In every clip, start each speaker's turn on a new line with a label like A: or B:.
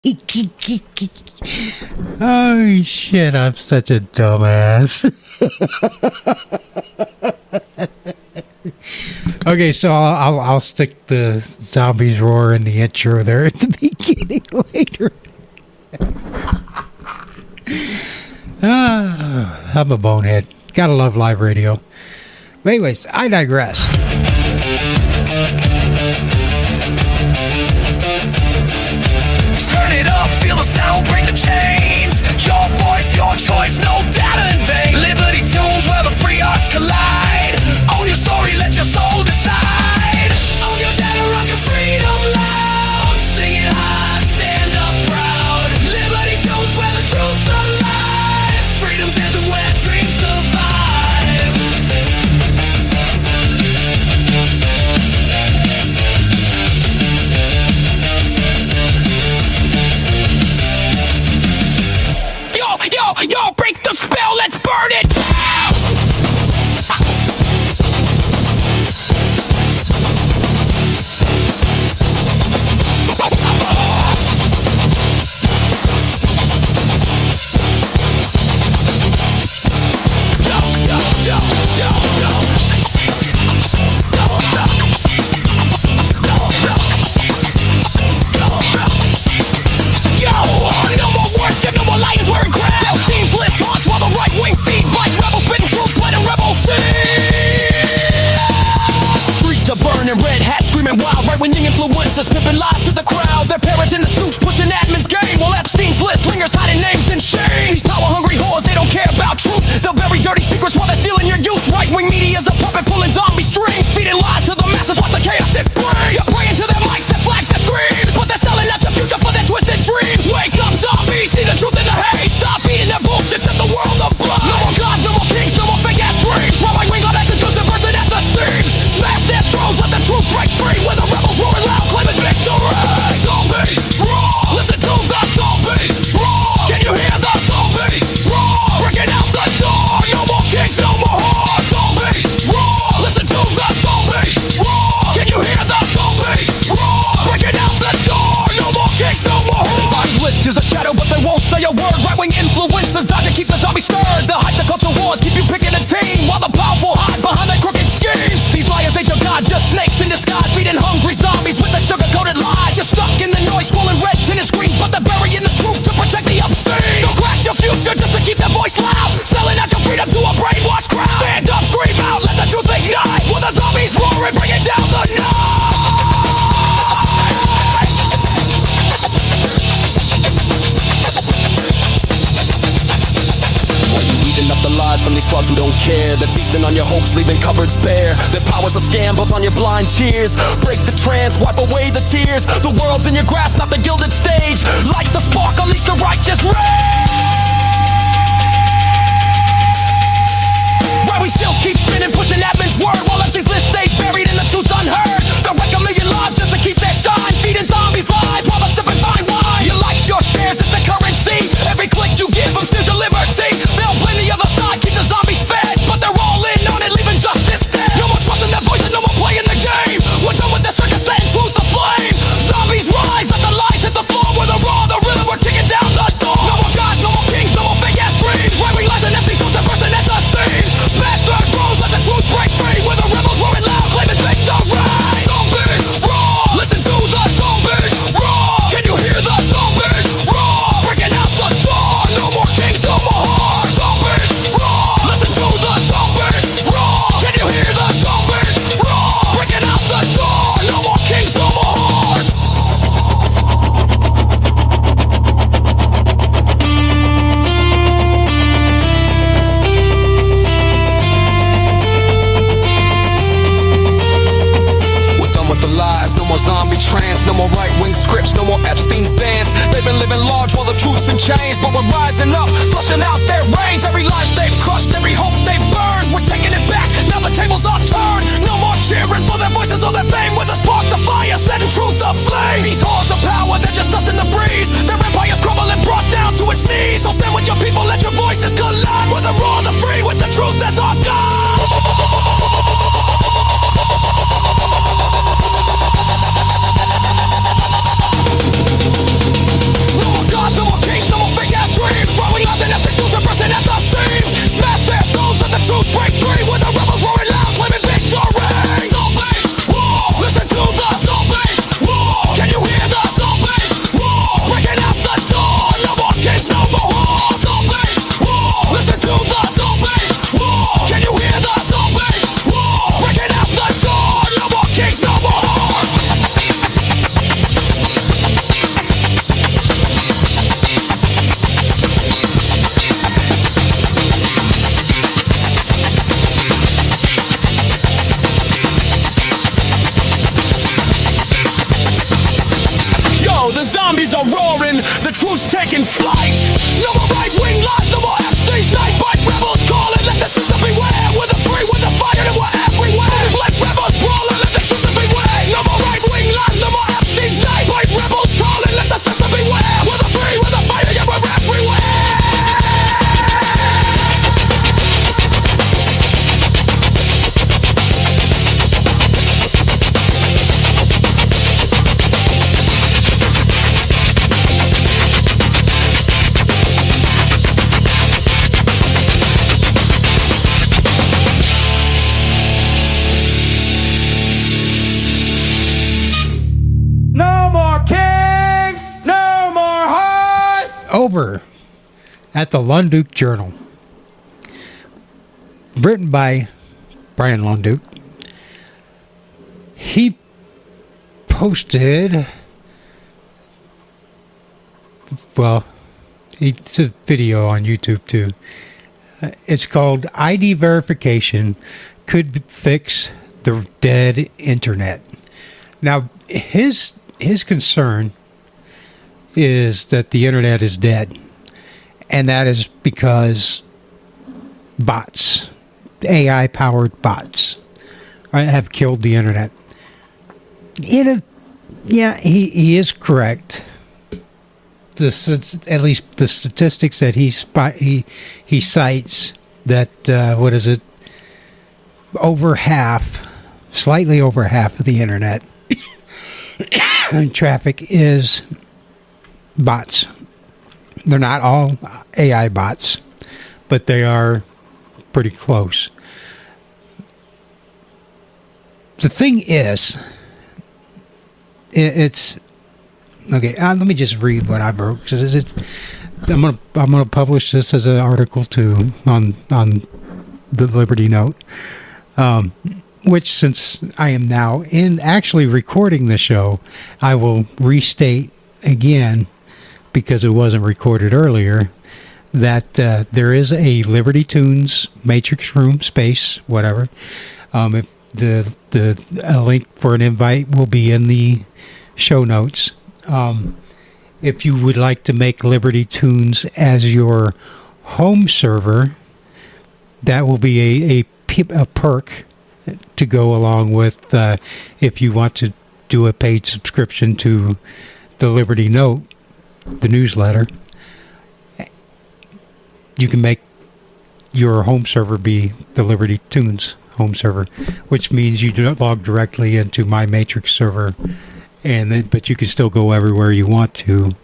A: Oh shit, I'm such a dumbass. Okay, so I'll stick the zombies roar in the intro there at the beginning later. I'm a bonehead. Gotta love live radio. But anyways, I digress.
B: Turn it up, feel the sound, break the chains. Your voice, your choice, no data in vain. Liberty tunes where the free arts collide. Own your story, let your soul decide. Own your data, rock your freedom loud. Sing it high, stand up proud. Liberty tunes where the truth's alive. Freedom's anthem where dreams survive. Yo, break the spell, let's burn it down! No more worship, no more lions wearing crowns. Self-esteem's list haunts while the right wing feeds like rebels spitting truth, letting rebels sing. Streets are burning, red hats screaming wild. Right-wing influencers pimping lies to the crowd. Their parents in the suits pushing admin's game, while Epstein's list lingers hiding names in shame. These power-hungry whores, they don't care about truth. They'll bury dirty secrets while they're stealing your youth. Right-wing media's a puppet pulling zombie strings, feeding lies to the masses. Watch the chaos it brings. You're praying to their mics, their flags, their screams, but they're selling out your future for their twisted dreams. Wake up, zombies, see the truth in the haze. Stop eating their bullshit, set the world ablaze. No more gods, no more kings, no more fake ass dreams. Right-wing on essence goes to bursting at the seams. Smash their throats, let the truth break free. When the rebels roaring loud, claiming victory. Zombies, roar! Listen to the zombies, roar! Can you hear the zombies, roar? Breaking out the door, no more kings, no more whores. Zombies, roar! Listen to the zombies, roar! Can you hear the zombies, roar? Breaking out the door, no more kings, no more whores. Zombies list is a shadow, but they won't say a word. Right-wing influencers dodge and keep the zombies stirred. The hype, the culture wars keep you picking a team, while the powerful hide behind their crooked schemes. These liars ain't your god, just snakes in disguise, feeding hungry zombies with the sugar-coated lies. You're stuck in the noise, scrolling red tinted screens, but they're burying the truth to protect the obscene. They'll crash your future just to keep their voice loud, selling out your freedom to a brainwashed crowd. Stand up, scream out, let the truth ignite, while the zombies roaring, bringing down the night. Eating up the lies from these frauds who don't care. They're feasting on your hopes, leaving cupboards bare. Their power's a scam built on your blind cheers. Break the trance, wipe away the tears. The world's in your grasp, not the gilded stage. Light the spark, unleash the righteous rage. Right, we still keep spinning, pushing admin's word, while Epstein's list stays buried and the truth's unheard. They'll wreck a million lives just to keep their shine, feeding zombies lies while they're sipping fine wine. Your likes, your shares is the currency. Every click you give them steals your liberty. They'll blame the other side, keep the zombies fed, but they're all in on it, leaving justice dead. No more trust in their voices, no more playing the game. We're done with the circus, setting truth aflame. Zombies rise, let the lies hit the floor. We're the raw, the rhythm, we're kicking down the door. No more gods, no more kings, no more fake ass dreams. Right-wing lies and empty souls, they're bursting at the seams. Smash third rows, let the truth break free. We're the rebels roaring loud, claiming victory. Zombies, roar! Listen to the zombies, roar! Can you hear the zombies, roar? Breaking out the door, no more kings, no more whores. Zombies, roar! Listen to the zombies, roar! Can you hear the zombies, roar? Breaking out the door, no more kings, no more whores. No more zombie trance, no more right-wing scripts, no more Epstein's dance. They've been living large while the truth's in chains, but we're rising up, flushing out their reigns. Every life they've crushed, every hope they've burned, we're taking it back, now the tables are turned. No more cheering for their voices or their fame. With a spark the fire, setting truth aflame. These halls of power, they're just dust in the breeze. Their empires crumbling, brought down to its knees. So stand with your people, let your voices collide. We're the raw, the free, with the truth as our God. The truth's taking flight. No more right-wing lies, no more Epstein's night. Bite rebels calling, let the system beware. We're the free, we're the fired, and we're everywhere. Let rebels brawling, let the system beware. No more right-wing lies, no more Epstein's night. Bite rebels calling, let the system beware. We're the free, we're the fired, and we're everywhere. No more kings, no more whores.
A: Over at the Lunduke Journal, written by Brian Lunduke. He posted, well, it's a video on YouTube too. It's called ID Verification Could Fix the Dead Internet. Now, his concern is that the internet is dead. And that is because bots, AI-powered bots, have killed the internet. Yeah, he is correct. At least the statistics that he cites, that what is it? Slightly over half of the internet traffic is bots. They're not all AI bots, but they are pretty close. The thing is, it's okay. Let me just read what I wrote, because I'm gonna publish this as an article too on the Liberty Note. Which, since I am now actually recording the show, I will restate again, because it wasn't recorded earlier, that there is a Liberty Tunes Matrix Room space, whatever. If a link for an invite will be in the show notes. If you would like to make Liberty Tunes as your home server, that will be a perk to go along with if you want to do a paid subscription to the Liberty Note, the newsletter. You can make your home server be the Liberty Tunes home server, which means you do not log directly into my Matrix server, but you can still go everywhere you want to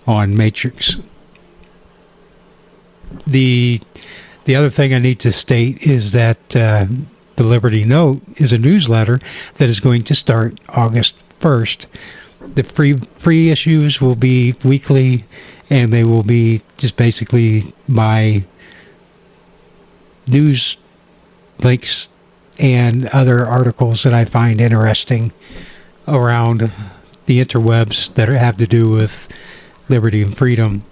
A: on Matrix. The other thing I need to state is that the Liberty Note is a newsletter that is going to start August 1st. The free issues will be weekly, and they will be just basically my news links and other articles that I find interesting around the interwebs that have to do with liberty and freedom,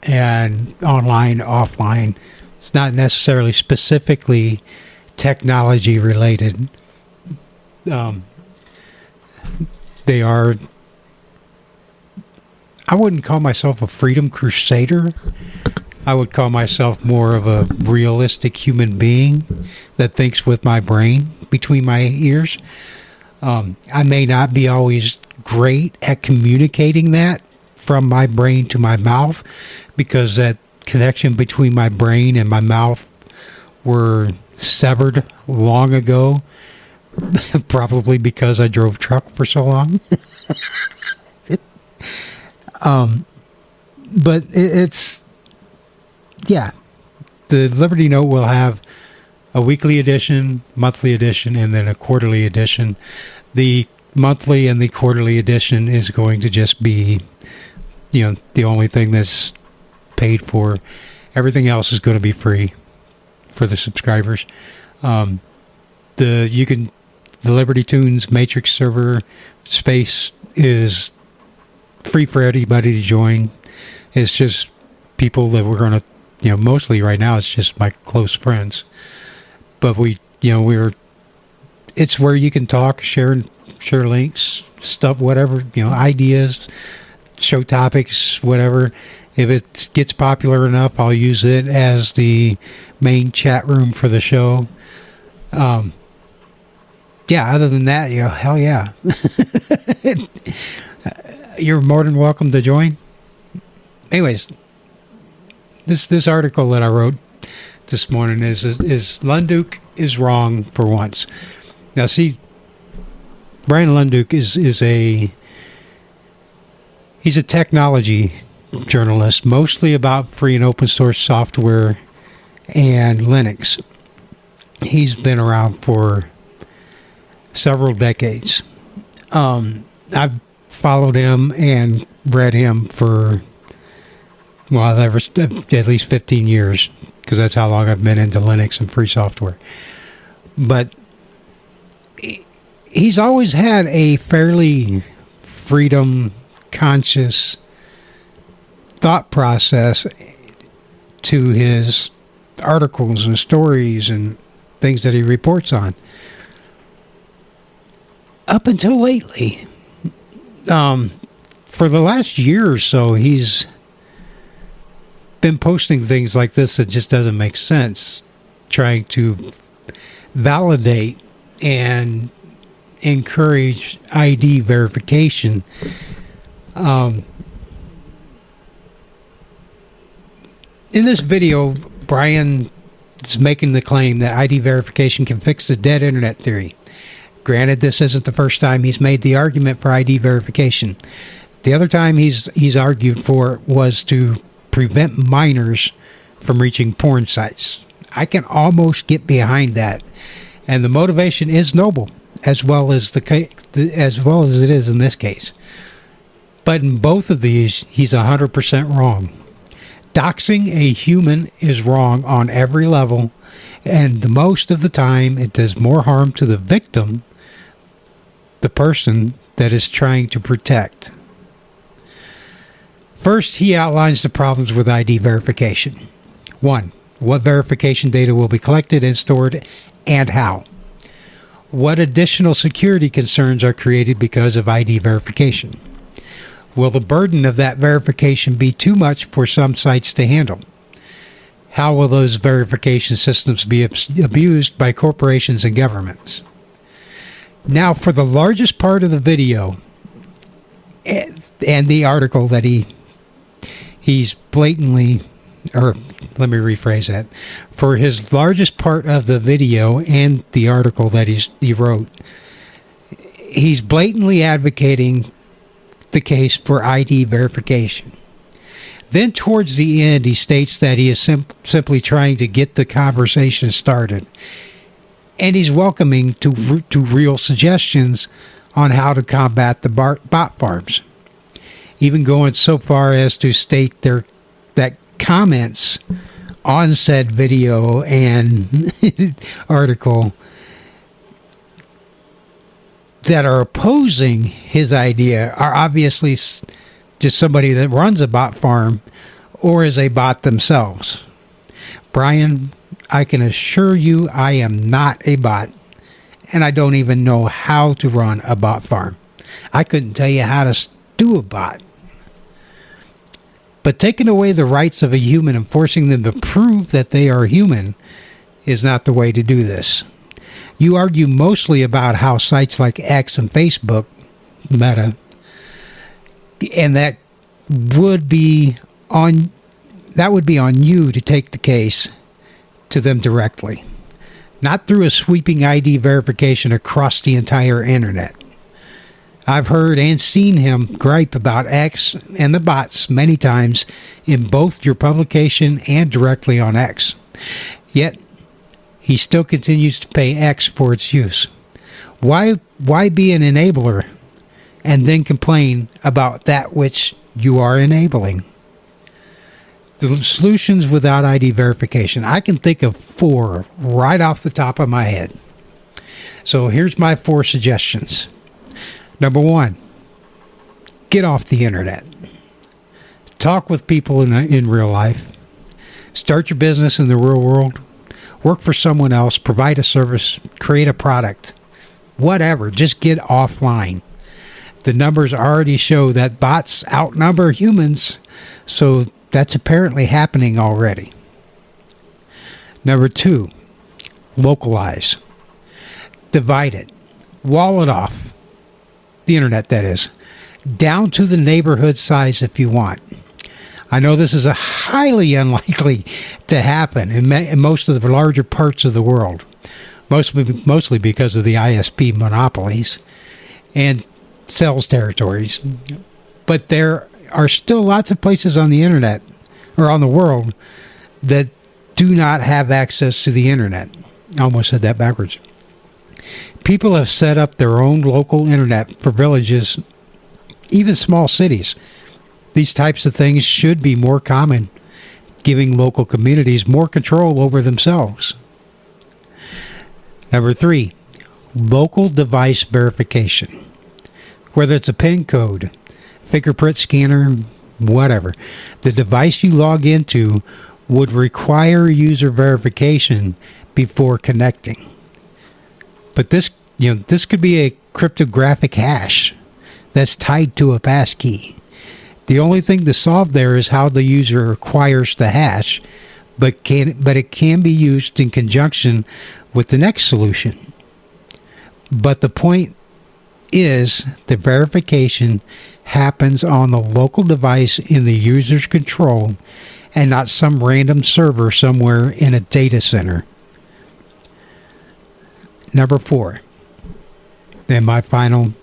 A: and online, offline. It's not necessarily specifically technology related. They are, I wouldn't call myself a freedom crusader. I would call myself more of a realistic human being that thinks with my brain between my ears. I may not be always great at communicating that from my brain to my mouth, because that connection between my brain and my mouth were severed long ago, probably because I drove truck for so long. But it's, yeah, the Liberty Note will have a weekly edition, monthly edition, and then a quarterly edition. The monthly and the quarterly edition is going to just be, the only thing that's paid for. Everything else is going to be free for the subscribers. The Liberty Tunes Matrix server space is free for anybody to join. It's just people that we're going to, mostly right now it's just my close friends. But it's where you can talk, share links, stuff, whatever, ideas, show topics, whatever. If it gets popular enough, I'll use it as the main chat room for the show. Yeah, other than that, hell yeah. You're more than welcome to join. Anyways, this article that I wrote this morning is Lunduke is wrong for once. Now, see, Brian Lunduke is a technology journalist, mostly about free and open source software and Linux. He's been around for several decades. I've followed him and read him for, well, at least 15 years, because that's how long I've been into Linux and free software. But he's always had a fairly freedom conscious thought process to his articles and stories and things that he reports on. Up until lately, for the last year or so, he's been posting things like this that just doesn't make sense, trying to validate and encourage ID verification. In this video, Brian is making the claim that ID verification can fix the dead internet theory. Granted, this isn't the first time he's made the argument for ID verification. The other time he's argued for it was to prevent minors from reaching porn sites. I can almost get behind that, and the motivation is noble, as well as it is in this case. But in both of these, he's 100% wrong. Doxing a human is wrong on every level, and the most of the time it does more harm to the victim, the person that is trying to protect. First, he outlines the problems with ID verification. 1. What verification data will be collected and stored, and how? What additional security concerns are created because of ID verification? Will the burden of that verification be too much for some sites to handle? How will those verification systems be abused by corporations and governments? Now, for the largest part of the video and the article that he's blatantly, or let me rephrase that. For his largest part of the video and the article that he wrote, he's blatantly advocating the case for ID verification. Then towards the end, he states that he is simply trying to get the conversation started. And he's welcoming to real suggestions on how to combat the bot farms. Even going so far as to state that comments on said video and article that are opposing his idea are obviously just somebody that runs a bot farm or is a bot themselves. Brian, I can assure you I am not a bot, and I don't even know how to run a bot farm. I couldn't tell you how to do a bot. But taking away the rights of a human and forcing them to prove that they are human is not the way to do this. You argue mostly about how sites like X and Facebook, Meta, and that would be on you to take the case to them directly, not through a sweeping ID verification across the entire internet. I've heard and seen him gripe about X and the bots many times in both your publication and directly on X. Yet, he still continues to pay X for its use. Why be an enabler and then complain about that which you are enabling? The solutions without ID verification. I can think of 4 right off the top of my head. So here's my 4 suggestions. Number 1, get off the internet. Talk with people in real life. Start your business in the real world. Work for someone else. Provide a service. Create a product. Whatever. Just get offline. The numbers already show that bots outnumber humans, so that's apparently happening already. Number 2, localize. Divide it. Wall it off. The internet, that is. Down to the neighborhood size if you want. I know this is a highly unlikely to happen in most of the larger parts of the world, mostly because of the ISP monopolies and sales territories. But there are still lots of places on the internet or on the world that do not have access to the internet. I almost said that backwards. People have set up their own local internet for villages, even small cities. These types of things should be more common, giving local communities more control over themselves. Number 3, local device verification. Whether it's a PIN code, fingerprint scanner, whatever, the device you log into would require user verification before connecting. But this could be a cryptographic hash that's tied to a passkey. The only thing to solve there is how the user acquires the hash, but it can be used in conjunction with the next solution. But the point is the verification happens on the local device in the user's control and not some random server somewhere in a data center. Number 4, and my final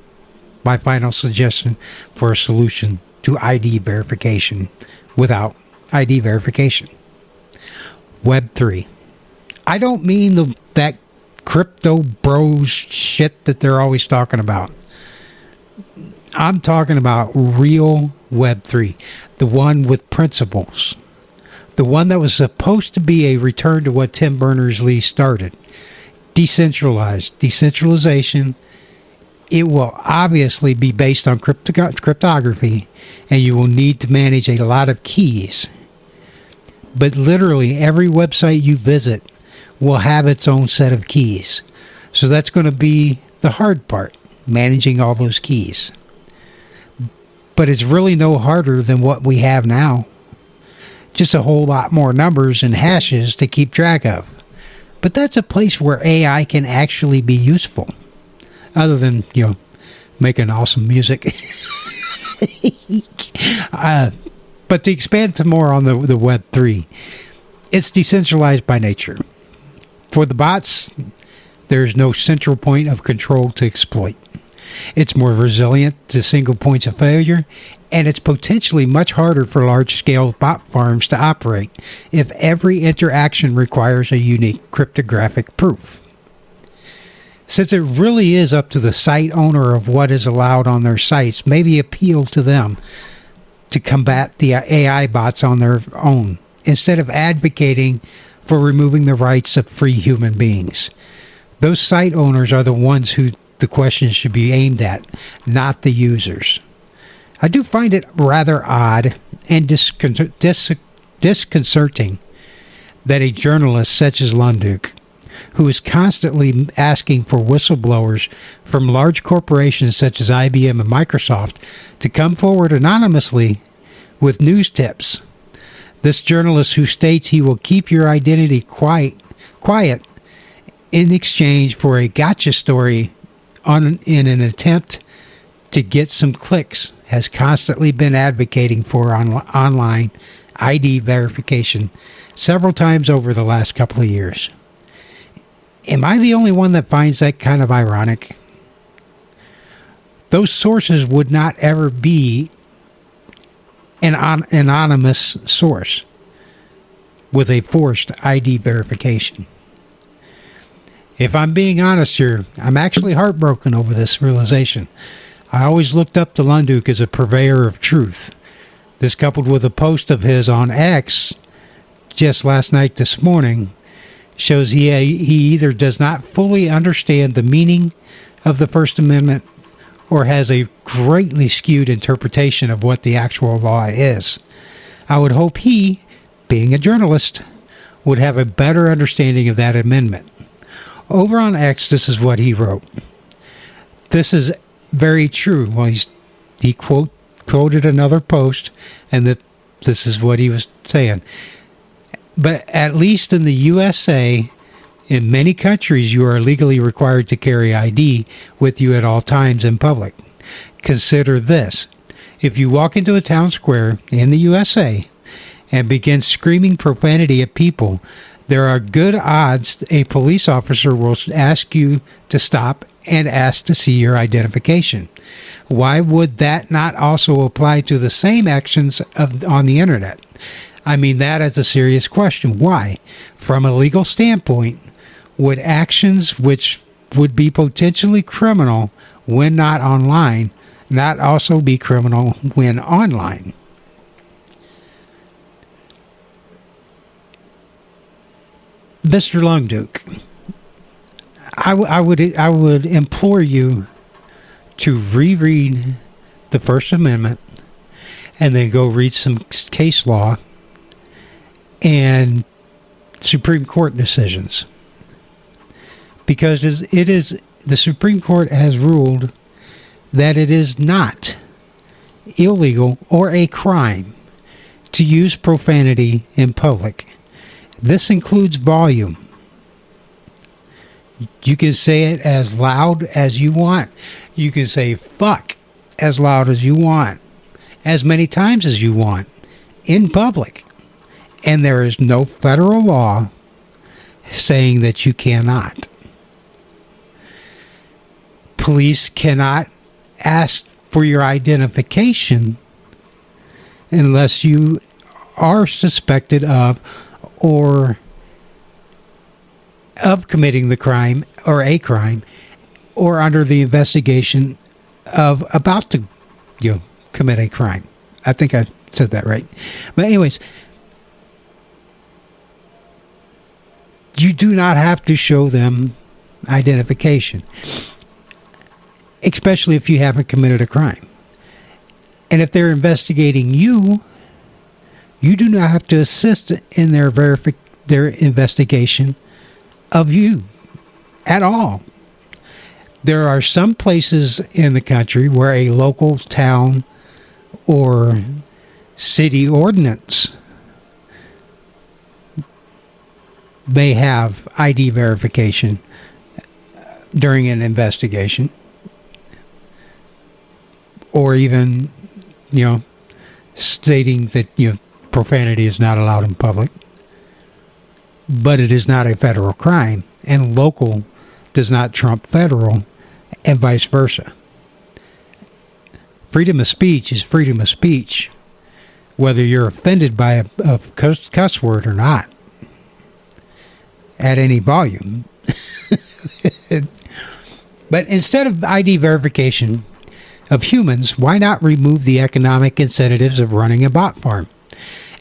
A: suggestion for a solution to ID verification without ID verification. Web3. I don't mean that crypto bros shit that they're always talking about. I'm talking about real Web3, the one with principles, the one that was supposed to be a return to what Tim Berners-Lee started. Decentralization. It will obviously be based on cryptography, and you will need to manage a lot of keys. But literally every website you visit will have its own set of keys. So that's going to be the hard part, managing all those keys. But it's really no harder than what we have now. Just a whole lot more numbers and hashes to keep track of. But that's a place where AI can actually be useful. Other than, making awesome music. But to expand to more on the Web3, it's decentralized by nature. For the bots, there's no central point of control to exploit. It's more resilient to single points of failure, and it's potentially much harder for large-scale bot farms to operate if every interaction requires a unique cryptographic proof. Since it really is up to the site owner of what is allowed on their sites, maybe appeal to them to combat the AI bots on their own, instead of advocating for removing the rights of free human beings. Those site owners are the ones who the questions should be aimed at, not the users. I do find it rather odd and disconcerting that a journalist such as Lunduk, who is constantly asking for whistleblowers from large corporations such as IBM and Microsoft to come forward anonymously with news tips. This journalist who states he will keep your identity quiet in exchange for a gotcha story in an attempt to get some clicks has constantly been advocating for online ID verification several times over the last couple of years. Am I the only one that finds that kind of ironic? Those sources would not ever be an anonymous source with a forced ID verification. If I'm being honest here, I'm actually heartbroken over this realization. I always looked up to Lunduk as a purveyor of truth. This, coupled with a post of his on X just last night, this morning, shows he either does not fully understand the meaning of the First Amendment or has a greatly skewed interpretation of what the actual law is. I would hope he, being a journalist, would have a better understanding of that amendment. Over on X, this is what he wrote. This is very true. Well, he's he quoted another post, and that this is what he was saying. But at least in the USA, in many countries, you are legally required to carry ID with you at all times in public. Consider this. If you walk into a town square in the USA and begin screaming profanity at people, there are good odds a police officer will ask you to stop and ask to see your identification. Why would that not also apply to the same actions on the internet? I mean, that is a serious question. Why? From a legal standpoint, would actions which would be potentially criminal when not online not also be criminal when online? Mr. Lungduke, I would implore you to reread the First Amendment and then go read some case law and Supreme Court decisions. Because the Supreme Court has ruled that it is not illegal or a crime to use profanity in public. This includes volume. You can say it as loud as you want. You can say fuck as loud as you want, as many times as you want, in public. And there is no federal law saying that you cannot. Police cannot ask for your identification unless you are suspected of committing the crime or a crime, or under the investigation of about to commit a crime. I think I said that right. But anyways, you do not have to show them identification, especially if you haven't committed a crime. And if they're investigating you, you do not have to assist in their investigation of you at all. There are some places in the country where a local town or city ordinance may have ID verification during an investigation, or even, stating that, profanity is not allowed in public. But it is not a federal crime, and local does not trump federal, and vice versa. Freedom of speech is freedom of speech, whether you're offended by a cuss word or not, at any volume. But instead of ID verification of humans, why not remove the economic incentives of running a bot farm?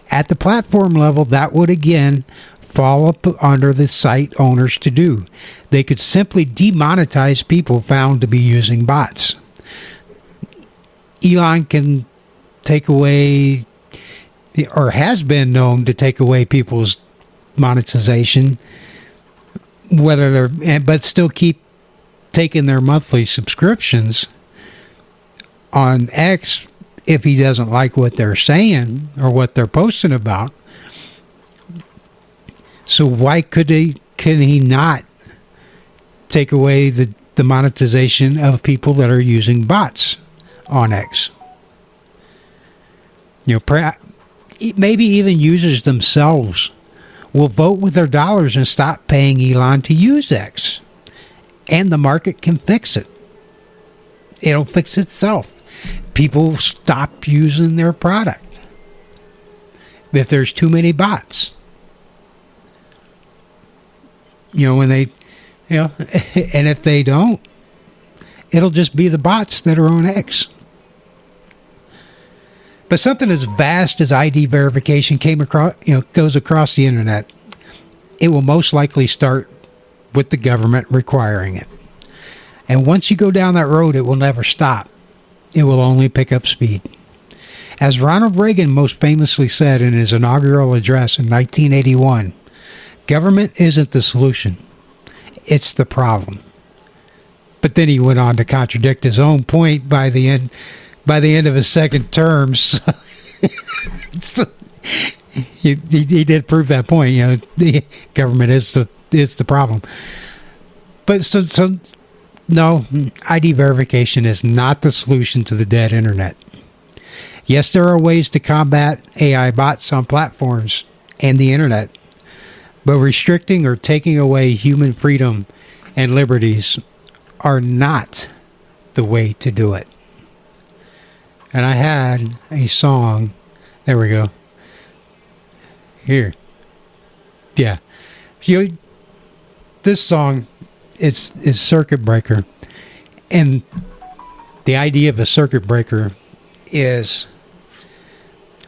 A: At the platform level, that would again fall up under the site owners to do. They could simply demonetize people found to be using bots. Elon can take away, or has been known to take away people's monetization, but still keep taking their monthly subscriptions on X if he doesn't like what they're saying or what they're posting about. So why can he not take away the monetization of people that are using bots on X? Maybe even users themselves will vote with their dollars and stop paying Elon to use X. And the market can fix it. It'll fix itself. People stop using their product if there's too many bots. When they, and if they don't, it'll just be the bots that are on X. But something as vast as ID verification goes across the internet, it will most likely start with the government requiring it. And once you go down that road, it will never stop. It will only pick up speed. As Ronald Reagan most famously said in his inaugural address in 1981, government isn't the solution. It's the problem. But then he went on to contradict his own point by the end by the end of his second term. So he did prove that point. You know, the government is the problem. But so no, ID verification is not the solution to the dead internet. Yes, there are ways to combat AI bots on platforms and the internet, but restricting or taking away human freedom and liberties are not the way to do it. And I had a song. There we go. Here. Yeah. This song is Circuit Breaker. And the idea of a circuit breaker is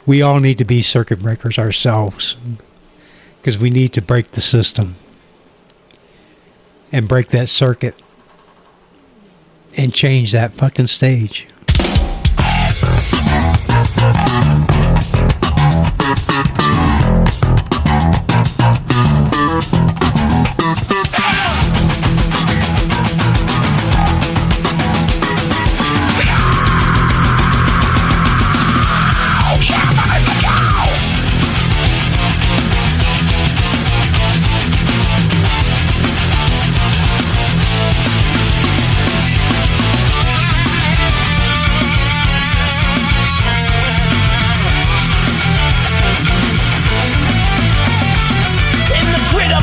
A: we all need to be circuit breakers ourselves, because we need to break the system and break that circuit and change that fucking stage.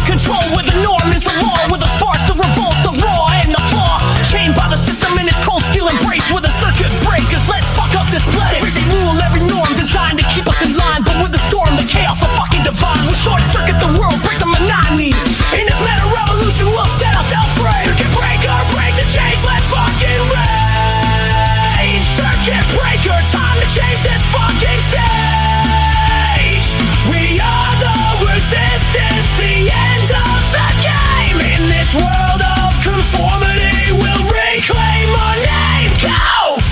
B: Control where the norm is the law, where the sparks to revolt, the raw and the flaw. Chained by the system in its cold steel embrace, with the circuit breakers, let's fuck up this place. Every rule, every norm designed to keep us in line, but with the storm, the chaos, the fucking divine. We'll short circuit the world, break the monotony. In this meta revolution, we'll set ourselves free. Circuit breaker, break the chains, let's fucking rage. Circuit breaker, time to change this fucking stage. We are the resistance, the end of the game. In this world of conformity, we'll reclaim our name. Go!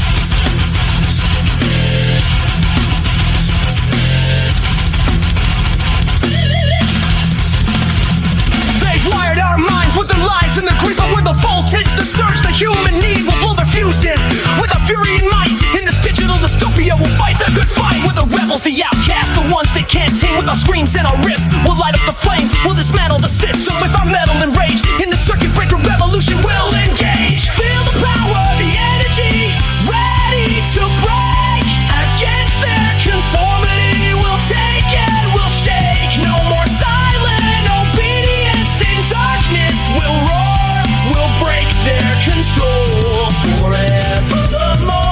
B: They've wired our minds with their lies and their greed, but with the voltage, the surge, the human need will blow their fuses. With our fury and might, in this digital dystopia, we'll fight the good fight. With the rebels, the outcasts, the ones they can't tame. With our screams and our riffs, we'll light up the flame. We'll dismantle the system with our metal and rage. In the circuit breaker revolution, we'll engage. Feel the power, the energy, ready to break against their conformity. We'll take it, we'll shake. No more silent obedience in darkness. We'll roar, we'll break their control forevermore.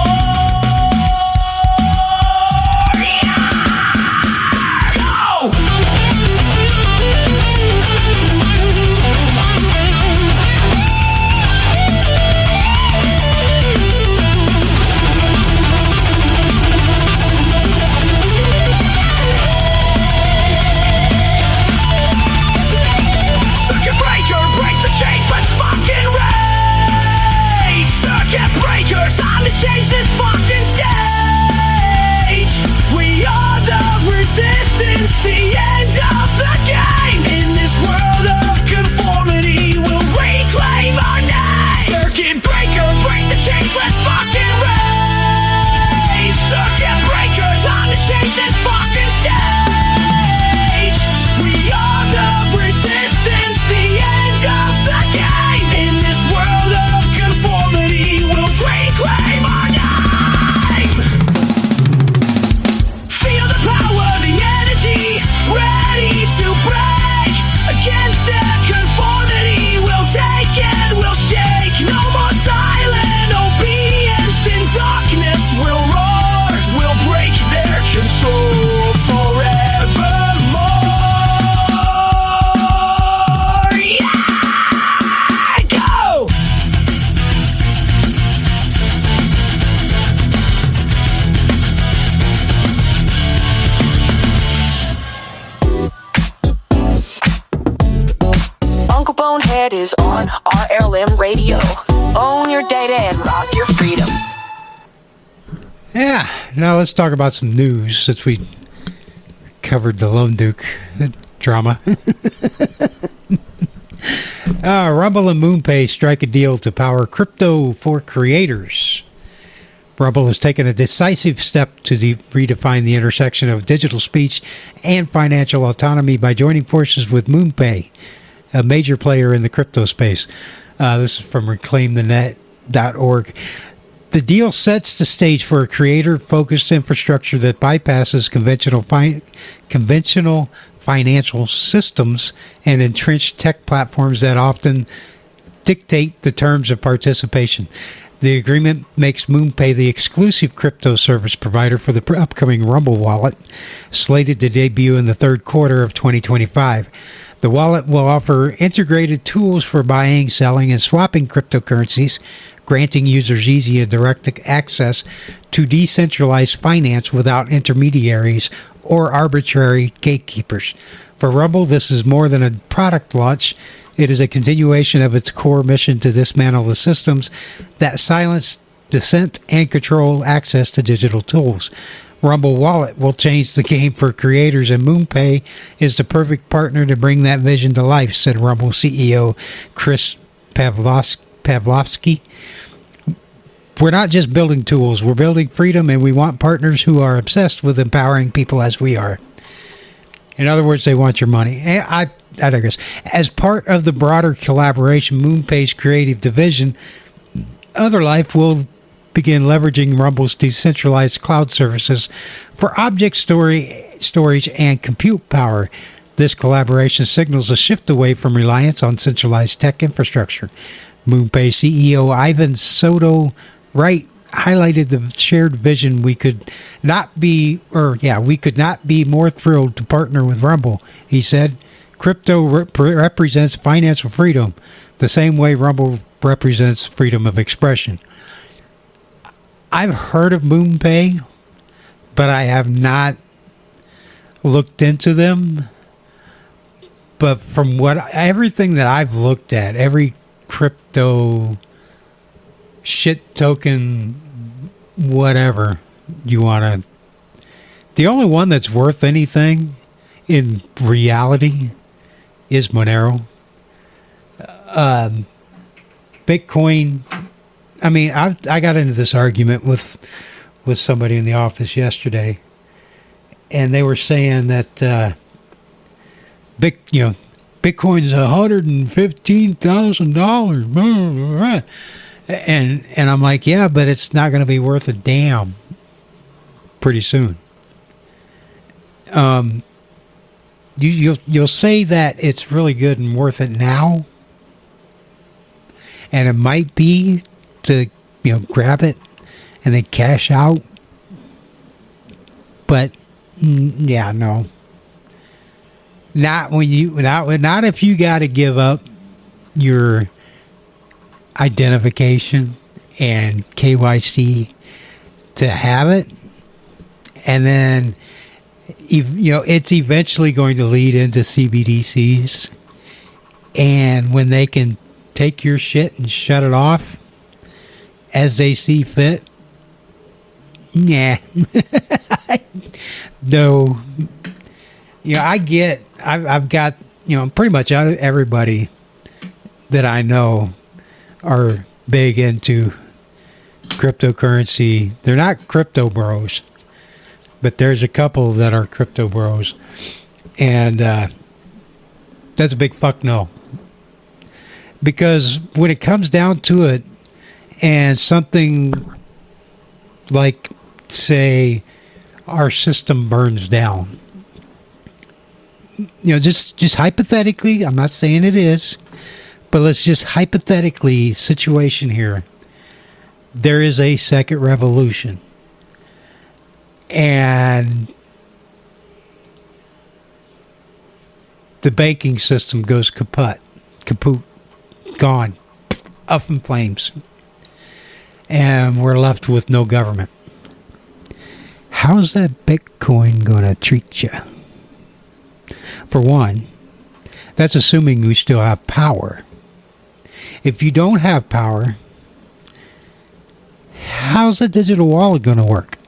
B: Time to change this fucking stage. We are the resistance, the end of the game. In this world of conformity, we'll reclaim our name. Circuit breaker, break the chains, let's fucking rage. Circuit breaker, time to change this fucking stage. We are the resistance, the end of the game. In this world of conformity, we'll reclaim our name. Feel the power, the energy, ready to break against their conformity. We'll take it, we'll shake. No more silent obedience in darkness. We'll roar, we'll break their control forevermore. Yeah, go!
C: Uncle Bonehead is on RLM Radio. Own your data and rock your freedom.
A: Yeah, now let's talk about some news since we covered the Lone Duke drama. Rumble and MoonPay strike a deal to power crypto for creators. Rumble has taken a decisive step to redefine the intersection of digital speech and financial autonomy by joining forces with MoonPay, a major player in the crypto space. This is from reclaimthenet.org. The deal sets the stage for a creator-focused infrastructure that bypasses conventional financial systems and entrenched tech platforms that often dictate the terms of participation. The agreement makes MoonPay the exclusive crypto service provider for the upcoming Rumble wallet, slated to debut in the third quarter of 2025. The wallet will offer integrated tools for buying, selling, and swapping cryptocurrencies, granting users easy and direct access to decentralized finance without intermediaries or arbitrary gatekeepers. For Rumble, this is more than a product launch. It is a continuation of its core mission to dismantle the systems that silence dissent and control access to digital tools. Rumble Wallet will change the game for creators, and MoonPay is the perfect partner to bring that vision to life, said Rumble CEO Chris Pavlovsky. We're not just building tools, we're building freedom, and we want partners who are obsessed with empowering people as we are. In other words, they want your money. And I digress. As part of the broader collaboration, MoonPay's creative division, Otherlife, will begin leveraging Rumble's decentralized cloud services for object storage and compute power. This collaboration signals a shift away from reliance on centralized tech infrastructure. MoonPay CEO Ivan Soto Wright highlighted the shared vision. We could not be more thrilled to partner with Rumble. He said, crypto represents financial freedom the same way Rumble represents freedom of expression. I've heard of MoonPay, but I have not looked into them. But from everything that I've looked at, every crypto shit token, whatever you want to, the only one that's worth anything in reality is Monero. Bitcoin, I mean, I got into this argument with somebody in the office yesterday, and they were saying that Bitcoin's $115,000, and I'm like, yeah, but it's not going to be worth a damn pretty soon. You'll say that it's really good and worth it now, and it might be to grab it and then cash out, but yeah, no, not if you got to give up your identification and KYC to have it, and then it's eventually going to lead into CBDCs, and when they can take your shit and shut it off as they see fit, yeah. No, I've got pretty much everybody that I know are big into cryptocurrency. They're not crypto bros, but there's a couple that are crypto bros, and that's a big fuck no. Because when it comes down to it, and something like, say, our system burns down, just hypothetically, I'm not saying it is, but let's just hypothetically, situation here, there is a second revolution, and the banking system goes kaput, gone, up in flames, and we're left with no government. How's that Bitcoin gonna treat you? For one, that's assuming we still have power. If you don't have power, how's the digital wallet gonna work?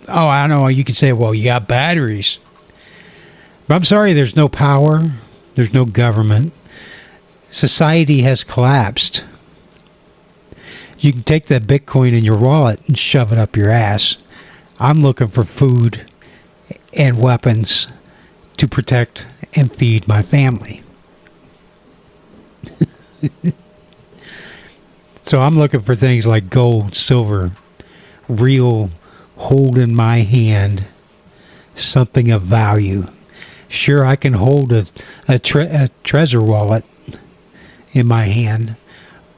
A: Oh, I know, you could say, well, you got batteries. But I'm sorry, there's no power, there's no government. Society has collapsed. You can take that Bitcoin in your wallet and shove it up your ass. I'm looking for food and weapons to protect and feed my family. So I'm looking for things like gold, silver, real, hold in my hand, something of value. Sure, I can hold a treasure wallet in my hand,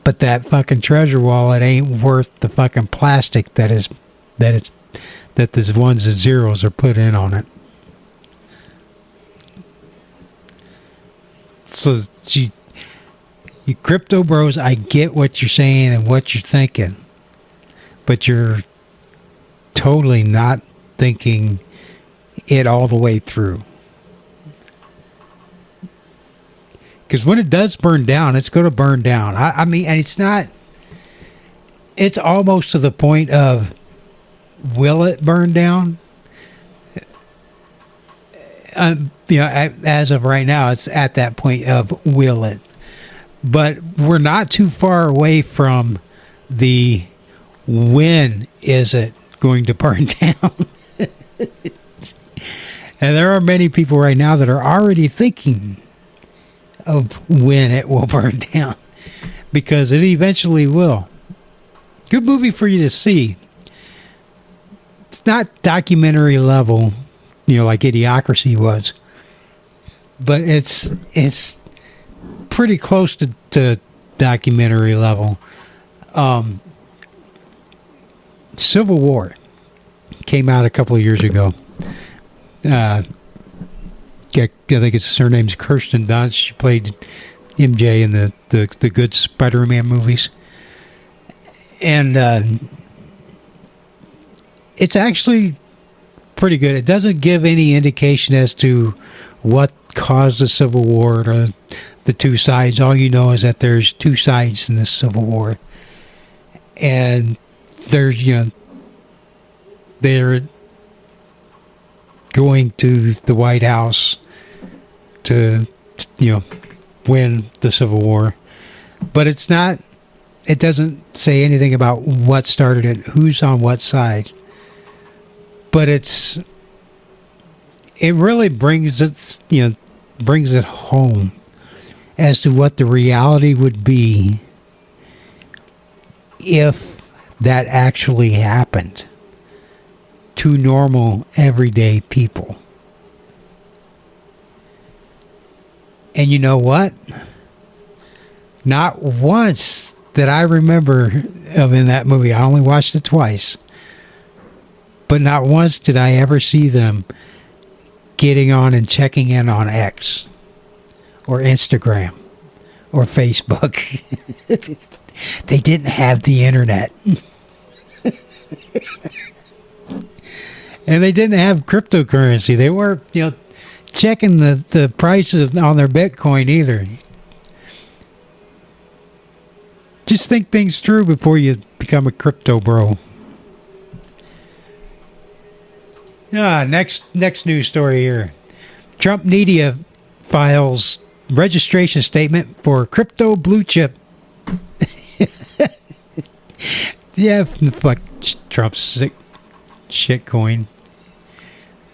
A: but that fucking treasure wallet ain't worth the fucking plastic that the ones and zeros are put in on it. So you crypto bros, I get what you're saying and what you're thinking, but you're totally not thinking it all the way through. Because when it does burn down, it's going to burn down. I mean, and it's almost to the point of, will it burn down? As of right now, it's at that point of, will it? But we're not too far away from the, when is it going to burn down? And there are many people right now that are already thinking of when it will burn down, because it eventually will. Good movie for you to see. It's not documentary level, like Idiocracy was, but it's pretty close to documentary level. Civil War came out a couple of years ago. I think her name's Kirsten Dunst. She played MJ in the good Spider-Man movies. And it's actually pretty good. It doesn't give any indication as to what caused the Civil War or the two sides. All you know is that there's two sides in this Civil War. And they're going to the White House to win the Civil War. But it doesn't say anything about what started it, who's on what side. But it really brings it home as to what the reality would be if that actually happened to normal, everyday people. And you know what? Not once that I remember of in that movie, I only watched it twice, but not once did I ever see them getting on and checking in on X or Instagram or Facebook. They didn't have the internet. And they didn't have cryptocurrency. They weren't, checking the prices on their Bitcoin either. Just think things through before you become a crypto bro. Next news story here. Trump Media files registration statement for crypto blue chip. Yeah, fuck Trump's shitcoin.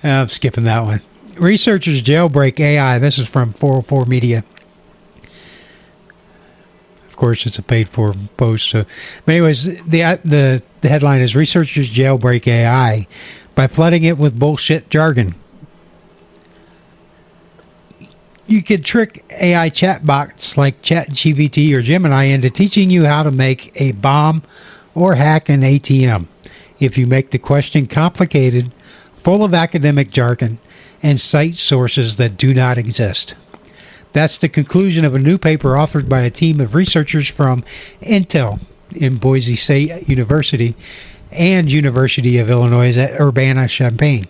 A: I'm skipping that one. Researchers jailbreak AI. This is from 404 Media. Of course, it's a paid-for post. So, but anyways, the headline is researchers jailbreak AI by flooding it with bullshit jargon. You could trick AI chatbots like ChatGPT or Gemini into teaching you how to make a bomb or hack an ATM if you make the question complicated, full of academic jargon, and cite sources that do not exist. That's the conclusion of a new paper authored by a team of researchers from Intel in Boise State University and University of Illinois at Urbana-Champaign.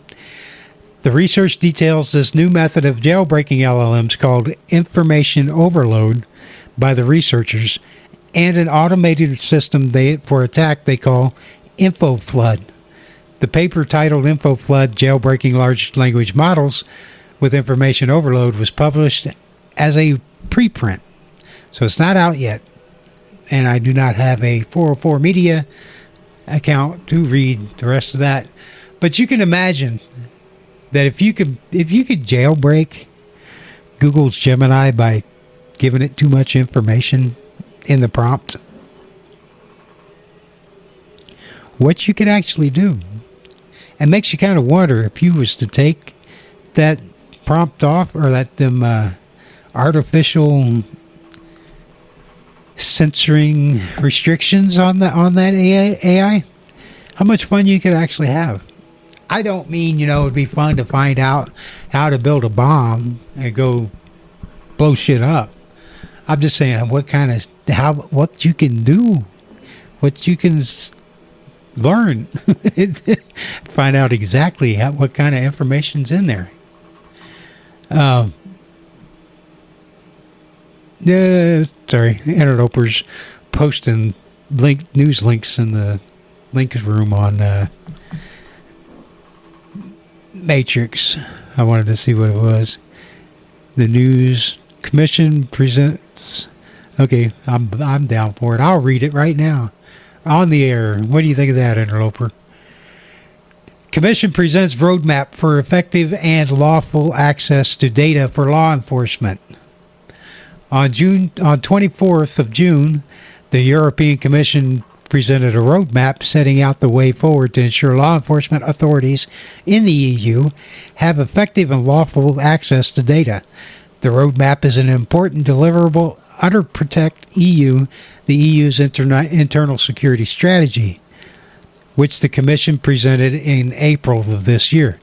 A: The research details this new method of jailbreaking LLMs called information overload by the researchers and an automated system for attack they call info flood. The paper titled Info Flood, Jailbreaking Large Language Models with Information Overload was published as a preprint. So it's not out yet. and I do not have a 404 Media account to read the rest of that. But you can imagine that if you could jailbreak Google's Gemini by giving it too much information in the prompt, what you could actually do. It makes you kind of wonder if you was to take that prompt off, or that them artificial censoring restrictions on that AI, how much fun you could actually have. I don't mean, it'd be fun to find out how to build a bomb and go blow shit up. I'm just saying what you can do, what you can learn, find out exactly what kind of information's in there. Interlopers posting news links in the links room on Matrix. I wanted to see what it was. The News Commission presents. Okay, I'm down for it. I'll read it right now on the air. What do you think of that, Interloper? Commission presents roadmap for effective and lawful access to data for law enforcement. On 24th of June, the European Commission presented a roadmap setting out the way forward to ensure law enforcement authorities in the EU have effective and lawful access to data. The roadmap is an important deliverable under Protect EU, the EU's internal security strategy, which the Commission presented in April of this year.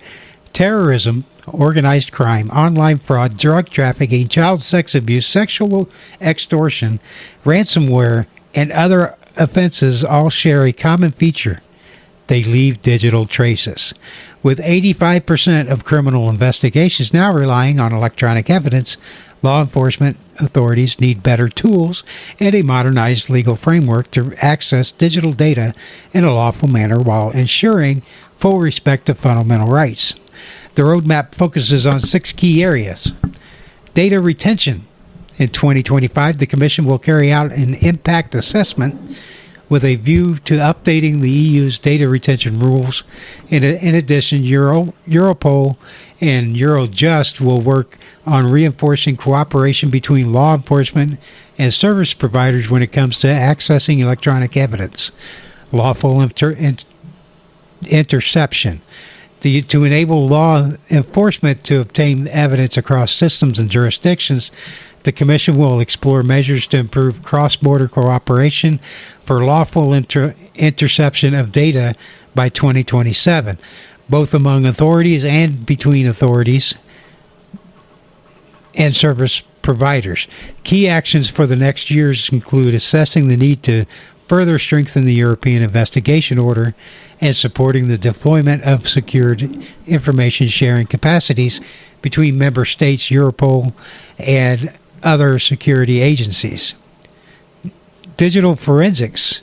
A: Terrorism, organized crime, online fraud, drug trafficking, child sex abuse, sexual extortion, ransomware, and other offenses all share a common feature. They leave digital traces. With 85% of criminal investigations now relying on electronic evidence, law enforcement authorities need better tools and a modernized legal framework to access digital data in a lawful manner while ensuring full respect of fundamental rights. The roadmap focuses on 6 key areas. Data retention. In 2025, the Commission will carry out an impact assessment with a view to updating the EU's data retention rules. In addition, Europol and Eurojust will work on reinforcing cooperation between law enforcement and service providers when it comes to accessing electronic evidence. Lawful interception. To enable law enforcement to obtain evidence across systems and jurisdictions, the Commission will explore measures to improve cross-border cooperation for lawful interception of data by 2027, both among authorities and between authorities and service providers. Key actions for the next years include assessing the need to further strengthen the European Investigation Order and supporting the deployment of secured information sharing capacities between member states, Europol, and other security agencies. Digital forensics.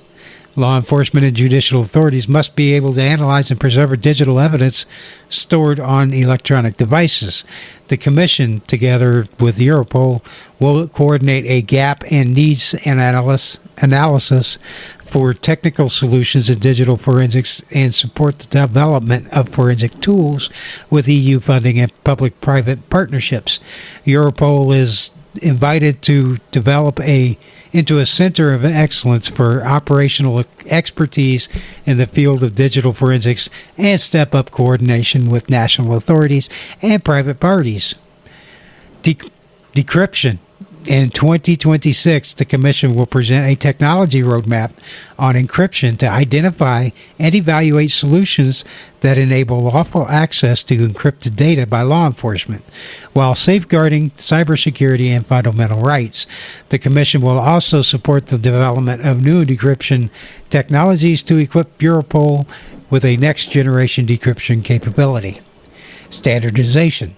A: Law enforcement and judicial authorities must be able to analyze and preserve digital evidence stored on electronic devices. The Commission, together with Europol, will coordinate a gap and needs analysis for technical solutions in digital forensics and support the development of forensic tools with EU funding and public-private partnerships. Europol is invited to develop into a center of excellence for operational expertise in the field of digital forensics and step up coordination with national authorities and private parties. Decryption. In 2026, the Commission will present a technology roadmap on encryption to identify and evaluate solutions that enable lawful access to encrypted data by law enforcement, while safeguarding cybersecurity and fundamental rights. The Commission will also support the development of new decryption technologies to equip Europol with a next-generation decryption capability. Standardization.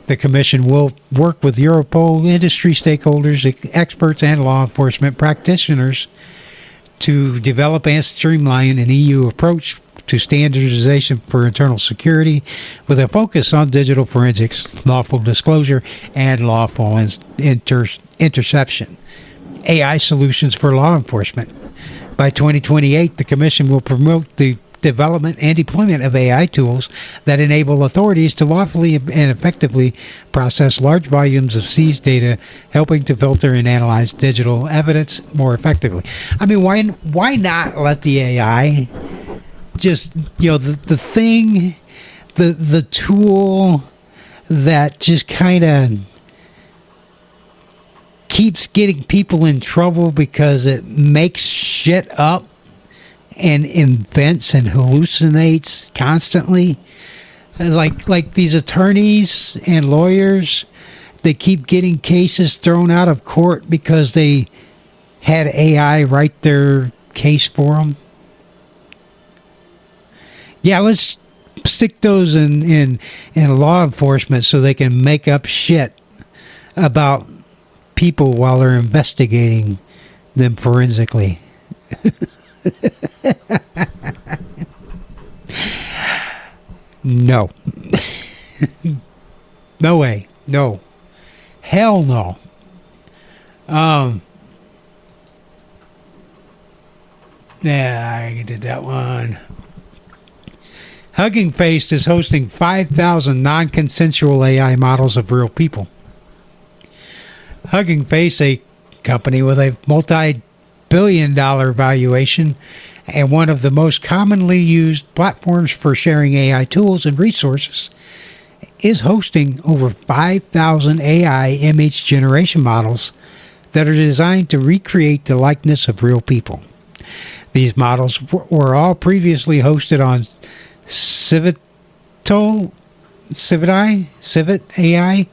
A: The Commission will work with Europol, industry stakeholders, experts, and law enforcement practitioners to develop and streamline an EU approach to standardization for internal security with a focus on digital forensics, lawful disclosure, and lawful interception. AI solutions for law enforcement. By 2028, the Commission will promote the development and deployment of AI tools that enable authorities to lawfully and effectively process large volumes of seized data, helping to filter and analyze digital evidence more effectively. I mean, why not let the AI just, the thing, the tool that just kind of keeps getting people in trouble because it makes shit up and invents and hallucinates constantly, like these attorneys and lawyers, they keep getting cases thrown out of court because they had AI write their case for them. Yeah, let's stick those in law enforcement so they can make up shit about people while they're investigating them forensically. No. No way. No. Hell no. Yeah, I did that one. Hugging Face is hosting 5,000 non-consensual AI models of real people. Hugging Face, a company with a multi-billion-dollar valuation and one of the most commonly used platforms for sharing AI tools and resources, is hosting over 5,000 AI image generation models that are designed to recreate the likeness of real people. These models were all previously hosted on Civit AI,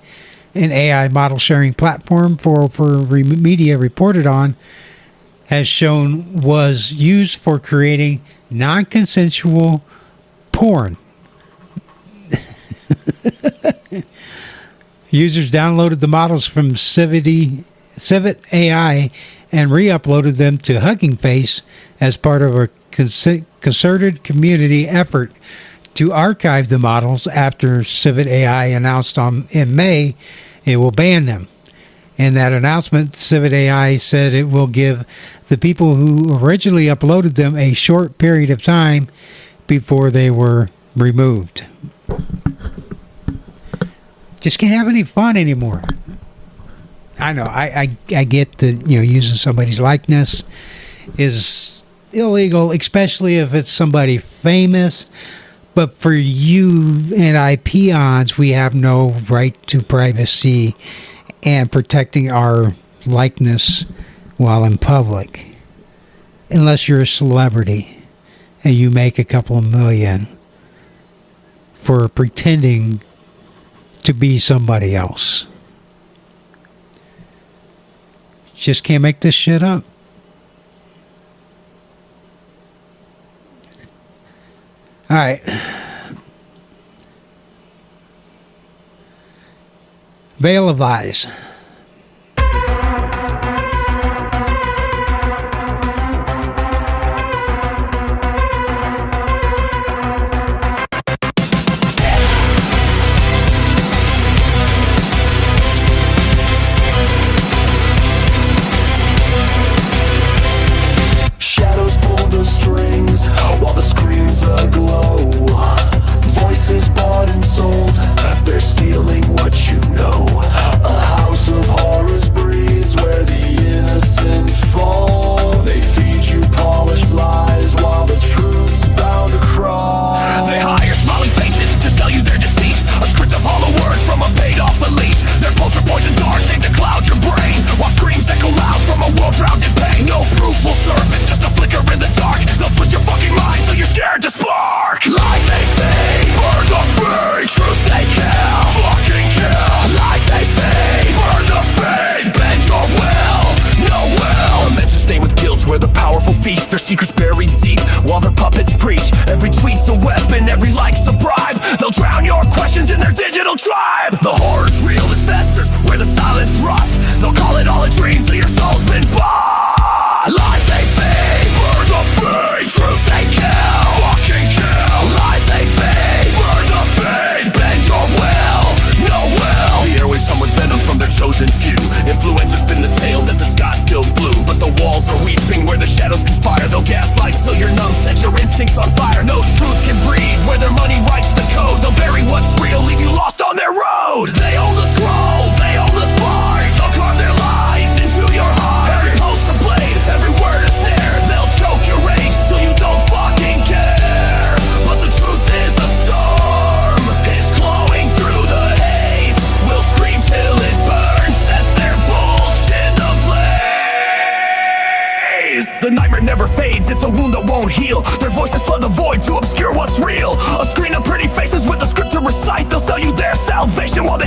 A: an AI model sharing platform for media reported on, has shown was used for creating non-consensual porn. Users downloaded the models from Civit AI and re-uploaded them to Hugging Face as part of a concerted community effort to archive the models after Civit AI announced in May it will ban them. In that announcement, Civit AI said it will give the people who originally uploaded them a short period of time before they were removed. Just can't have any fun anymore. I know, I get that, using somebody's likeness is illegal, especially if it's somebody famous. But for you and I peons, we have no right to privacy and protecting our likeness while in public. Unless you're a celebrity and you make a couple of million for pretending to be somebody else. Just can't make this shit up. All right. Veil of Lies.
B: Shadows pull the strings while the screens aglow. Voices bought and sold, they're stealing what you know. A house of horrors breathes where the innocent fall. They feed you polished lies while the truth's bound to crawl. They hire smiling faces to sell you their deceit, a script of hollow words from a paid-off elite. Their poster poison darts aim to cloud your brain, while screams echo loud from a world drowned in pain. No proof will surface, just a flicker in the dark. They'll twist your fucking mind till you're scared to spark. Lies they fade, burn the fade. Truth they kill, fucking kill. Lies they fade, burn the fade. Bend your will, no will. A mention stained with guilt where the powerful feast, their secrets buried deep while their puppets preach. Every tweet's a weapon, every like's a bribe. They'll drown your questions in their digital tribe. The horror's real investors where the silence rots. They'll call it all a dream till your soul's been bought. Lies they fade, burn the fade. Truth they kill, fucking kill. Lies they fade, burn the fade. Bend your will, no will. The airwaves hum with venom from their chosen few. Influencers spin the tale that the sky's still blue. steal. Their voices flood the void to obscure what's real. A screen of pretty faces with a script to recite. They'll sell you their salvation while they